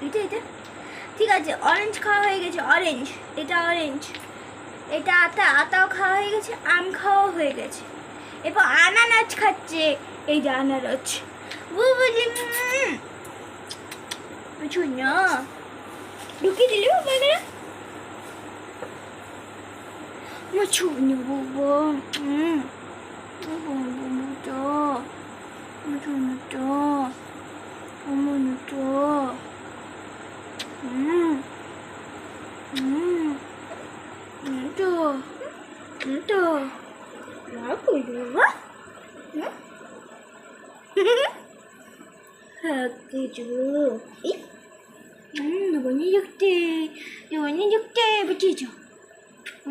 এটা এটা ঠিক আছে। অরেঞ্জ খাওয়া হয়ে গেছে, অরেঞ্জ। এটা অরেঞ্জ। এটা আতাও খাওয়া হয়ে গেছে, আম খাওয়া হয়ে গেছে। এরপর আনারস খাচ্ছে, এই যে আনারস। বুবুলি বুঝো না, ঢুকিয়ে দিলি বাবা মুছো না বাবা। Motu Motu Motu Motu Motu Motu 라고 이러나? 응? 그죠? 너 완전 좋대. 너 완전 좋대. 붙이죠? 응?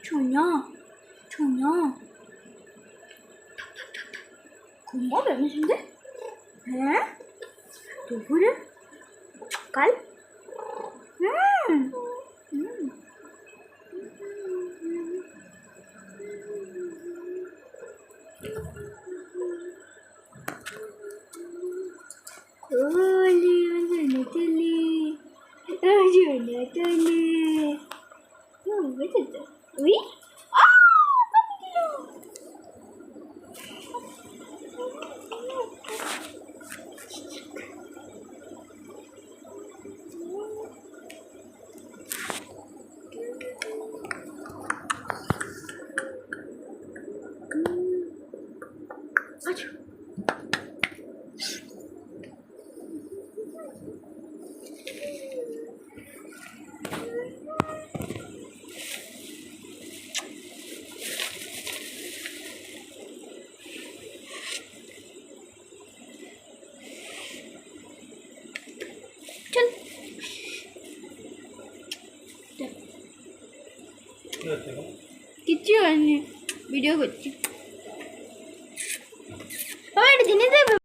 좋냐? 좋냐? 공부 몇인데? 에? 누구를? 젓갈? Oli, Natali. Oh, Natali. Oh, what is that? Oui? Ah! Achoo. চল কিছু হয়নি, ভিডিও করছি।